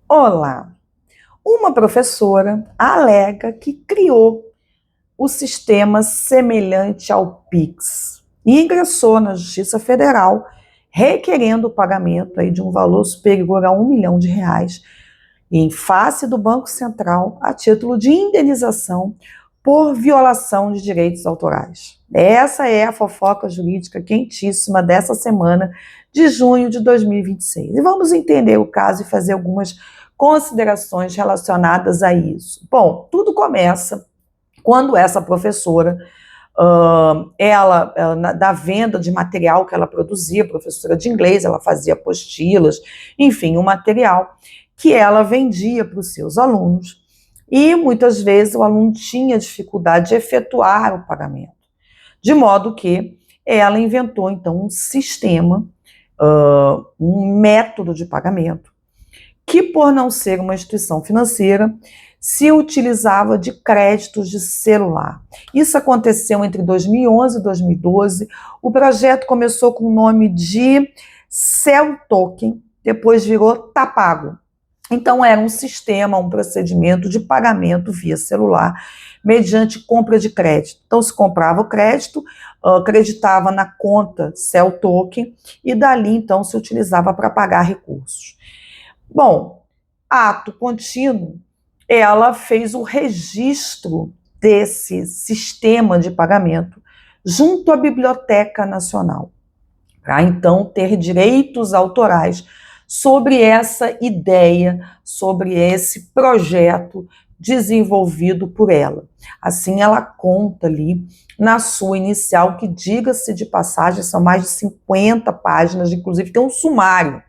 Olá! Uma professora alega que criou o sistema semelhante ao Pix e ingressou na Justiça Federal requerendo o pagamento aí de um valor superior a R$ 1 milhão em face do Banco Central a título de indenização por violação de direitos autorais. Essa é a fofoca jurídica quentíssima dessa semana de junho de 2026. E vamos entender o caso e fazer algumas considerações relacionadas a isso. Bom, tudo começa quando essa professora, da venda de material que ela produzia, professora de inglês, ela fazia apostilas, enfim, um material que ela vendia para os seus alunos e muitas vezes o aluno tinha dificuldade de efetuar o pagamento, de modo que ela inventou então um sistema, um método de pagamento que, por não ser uma instituição financeira, se utilizava de créditos de celular. Isso aconteceu entre 2011 e 2012. O projeto começou com o nome de Cell Token, depois virou Tapago. Então, era um sistema, um procedimento de pagamento via celular, mediante compra de crédito. Então, se comprava o crédito, acreditava na conta Cell Token, e dali, então, se utilizava para pagar recursos. Bom, ato contínuo, ela fez o registro desse sistema de pagamento junto à Biblioteca Nacional, para então ter direitos autorais sobre essa ideia, sobre esse projeto desenvolvido por ela. Assim, ela conta ali na sua inicial, que, diga-se de passagem, são mais de 50 páginas, inclusive tem um sumário.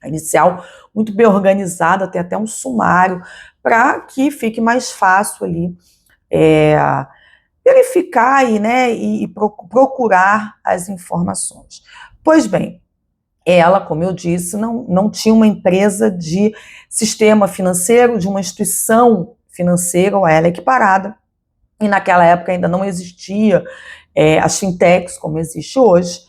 A inicial muito bem organizada, tem até um sumário, para que fique mais fácil ali verificar e procurar as informações. Pois bem, ela, como eu disse, não tinha uma empresa de sistema financeiro, de uma instituição financeira, ou ela equiparada, e naquela época ainda não existia as fintechs como existe hoje,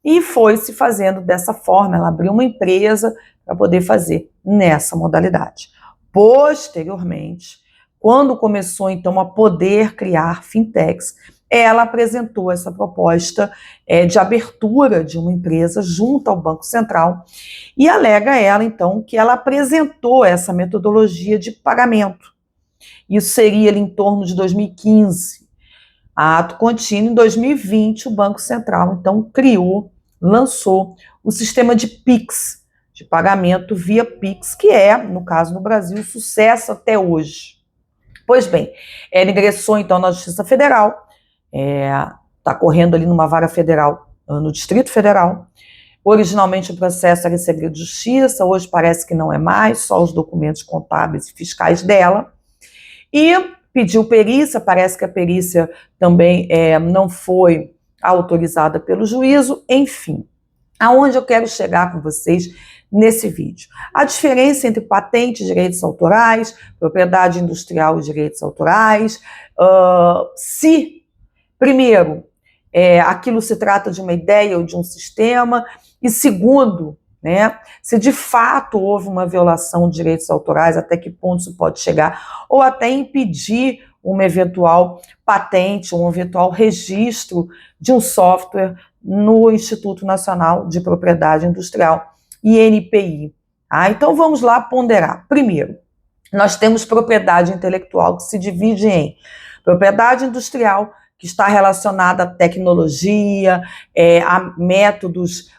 e foi se fazendo dessa forma. Ela abriu uma empresa para poder fazer nessa modalidade. Posteriormente, quando começou então a poder criar fintechs, ela apresentou essa proposta de abertura de uma empresa junto ao Banco Central, e alega ela então que ela apresentou essa metodologia de pagamento. Isso seria ali em torno de 2015. Ato contínuo, em 2020, o Banco Central então lançou o sistema de Pix, de pagamento via Pix, que é, no caso no Brasil, sucesso até hoje. Pois bem, ela ingressou então na Justiça Federal, está correndo ali numa vara federal, no Distrito Federal. Originalmente o processo era em segredo de justiça, hoje parece que não é mais, só os documentos contábeis e fiscais dela. E pediu perícia, parece que a perícia também não foi autorizada pelo juízo, enfim. Aonde eu quero chegar com vocês nesse vídeo? A diferença entre patente e direitos autorais, propriedade industrial e direitos autorais, se, primeiro, aquilo se trata de uma ideia ou de um sistema, e segundo, se de fato houve uma violação de direitos autorais, até que ponto isso pode chegar, ou até impedir uma eventual patente, um eventual registro de um software no Instituto Nacional de Propriedade Industrial, INPI. Então vamos lá ponderar. Primeiro, nós temos propriedade intelectual, que se divide em propriedade industrial, que está relacionada à tecnologia, a métodos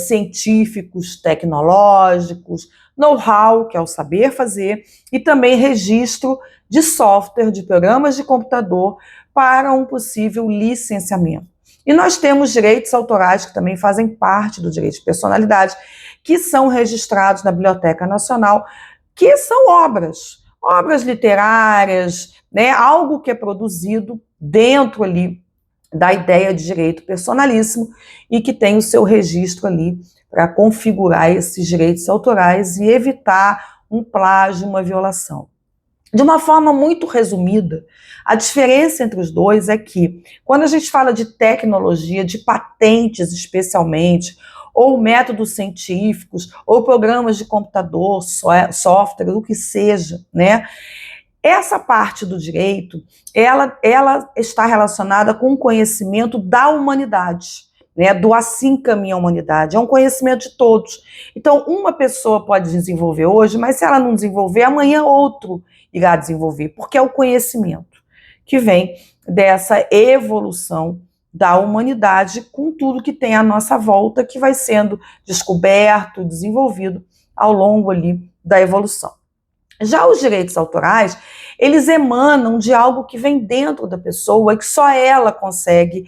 científicos, tecnológicos, know-how, que é o saber fazer, e também registro de software, de programas de computador, para um possível licenciamento. E nós temos direitos autorais, que também fazem parte do direito de personalidade, que são registrados na Biblioteca Nacional, que são obras literárias, algo que é produzido dentro ali da ideia de direito personalíssimo e que tem o seu registro ali para configurar esses direitos autorais e evitar um plágio, uma violação. De uma forma muito resumida, a diferença entre os dois é que, quando a gente fala de tecnologia, de patentes especialmente, ou métodos científicos, ou programas de computador, software, o que seja, né? Essa parte do direito, ela está relacionada com o conhecimento da humanidade, né, do assim caminha a humanidade, é um conhecimento de todos. Então, uma pessoa pode desenvolver hoje, mas se ela não desenvolver, amanhã outro irá desenvolver, porque é o conhecimento que vem dessa evolução da humanidade com tudo que tem à nossa volta, que vai sendo descoberto, desenvolvido ao longo ali da evolução. Já os direitos autorais, eles emanam de algo que vem dentro da pessoa e que só ela consegue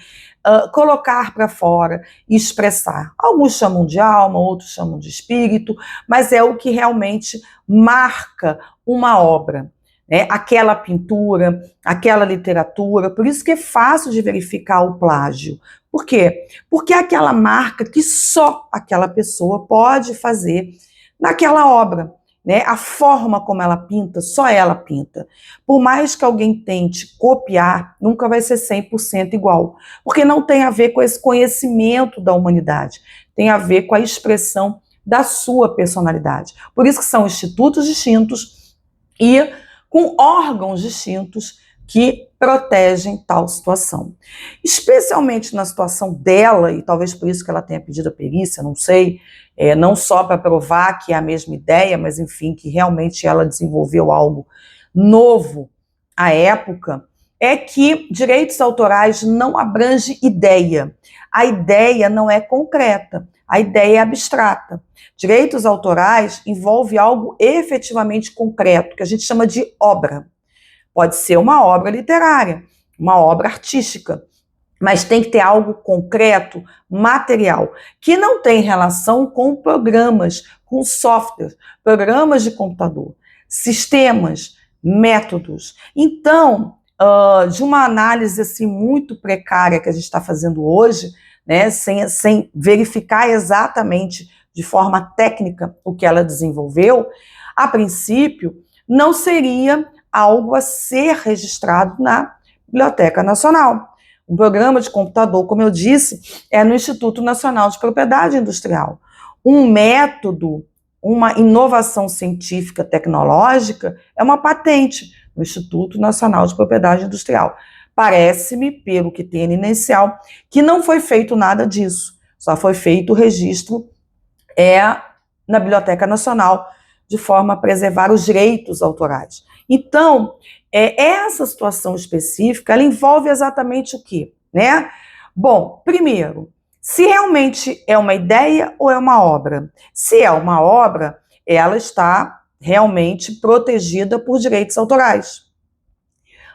colocar para fora e expressar. Alguns chamam de alma, outros chamam de espírito, mas é o que realmente marca uma obra, né? Aquela pintura, aquela literatura, por isso que é fácil de verificar o plágio. Por quê? Porque é aquela marca que só aquela pessoa pode fazer naquela obra. Né? A forma como ela pinta, só ela pinta. Por mais que alguém tente copiar, nunca vai ser 100% igual, porque não tem a ver com esse conhecimento da humanidade, tem a ver com a expressão da sua personalidade. Por isso que são institutos distintos e com órgãos distintos que protegem tal situação. Especialmente na situação dela, e talvez por isso que ela tenha pedido a perícia, não sei, não só para provar que é a mesma ideia, mas enfim, que realmente ela desenvolveu algo novo à época, é que direitos autorais não abrange ideia. A ideia não é concreta, a ideia é abstrata. Direitos autorais envolve algo efetivamente concreto, que a gente chama de obra. Pode ser uma obra literária, uma obra artística, mas tem que ter algo concreto, material, que não tem relação com programas, com software, programas de computador, sistemas, métodos. Então, de uma análise assim muito precária que a gente está fazendo hoje, né, sem verificar exatamente de forma técnica o que ela desenvolveu, a princípio, não seria algo a ser registrado na Biblioteca Nacional. Um programa de computador, como eu disse, é no Instituto Nacional de Propriedade Industrial. Um método, uma inovação científica tecnológica é uma patente no Instituto Nacional de Propriedade Industrial. Parece-me, pelo que tem no inicial, que não foi feito nada disso. Só foi feito o registro na Biblioteca Nacional, de forma a preservar os direitos autorais. Então, essa situação específica, ela envolve exatamente o quê? Né? Bom, primeiro, se realmente é uma ideia ou é uma obra. Se é uma obra, ela está realmente protegida por direitos autorais.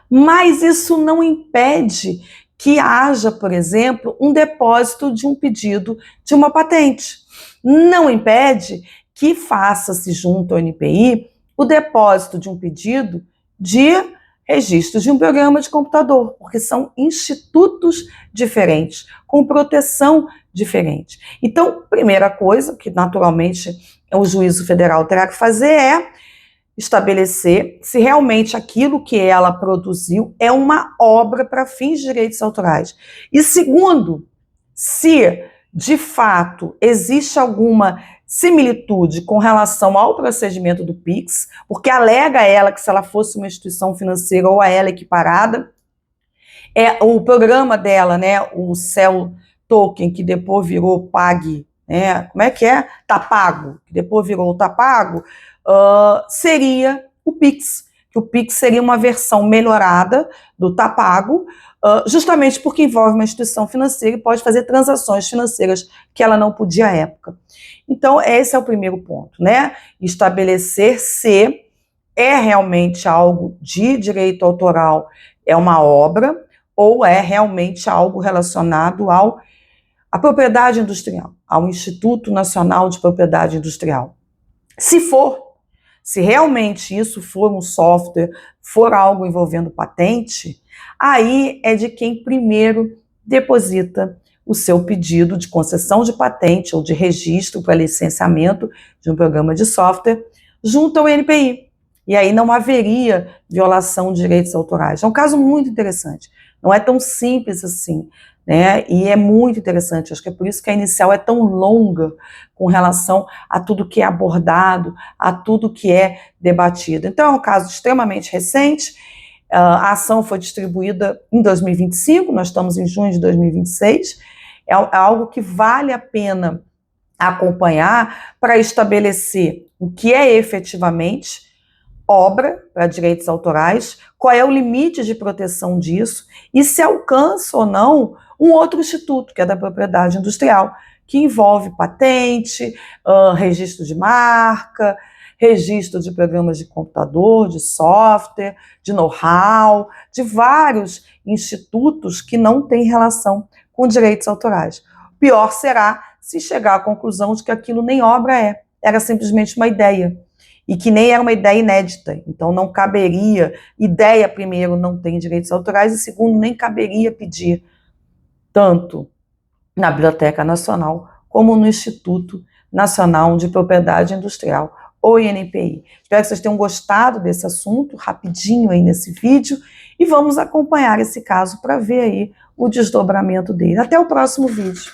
Mas isso não impede que haja, por exemplo, um depósito de um pedido de uma patente. Não impede que faça-se junto ao NPI o depósito de um pedido de registro de um programa de computador, porque são institutos diferentes, com proteção diferente. Então, primeira coisa que naturalmente o juízo federal terá que fazer é estabelecer se realmente aquilo que ela produziu é uma obra para fins de direitos autorais. E segundo, se de fato existe alguma similitude com relação ao procedimento do PIX, porque alega ela que se ela fosse uma instituição financeira ou a ela equiparada, o programa dela, né, o Cell Token, que depois virou PAG, né, como é que é? Tapago, que depois virou o Tapago, seria o PIX, que o PIX seria uma versão melhorada do Tapago, justamente porque envolve uma instituição financeira e pode fazer transações financeiras que ela não podia à época. Então, esse é o primeiro ponto, né? Estabelecer se é realmente algo de direito autoral, é uma obra, ou é realmente algo relacionado à propriedade industrial, ao Instituto Nacional de Propriedade Industrial. Se realmente isso for um software, for algo envolvendo patente, aí é de quem primeiro deposita o seu pedido de concessão de patente ou de registro para licenciamento de um programa de software junto ao NPI. e aí não haveria violação de direitos autorais. É um caso muito interessante, não é tão simples assim, né? E é muito interessante, acho que é por isso que a inicial é tão longa com relação a tudo que é abordado, a tudo que é debatido. Então é um caso extremamente recente, a ação foi distribuída em 2025, nós estamos em junho de 2026, é algo que vale a pena acompanhar para estabelecer o que é efetivamente obra para direitos autorais, qual é o limite de proteção disso e se alcança ou não um outro instituto, que é da propriedade industrial, que envolve patente, registro de marca, registro de programas de computador, de software, de know-how, de vários institutos que não têm relação com direitos autorais. Pior será se chegar à conclusão de que aquilo nem obra é, era simplesmente uma ideia, e que nem era uma ideia inédita, então não caberia, ideia primeiro não tem direitos autorais, e segundo, nem caberia pedir, tanto na Biblioteca Nacional, como no Instituto Nacional de Propriedade Industrial, ou INPI. Espero que vocês tenham gostado desse assunto, rapidinho aí nesse vídeo, e vamos acompanhar esse caso para ver aí o desdobramento dele. Até o próximo vídeo.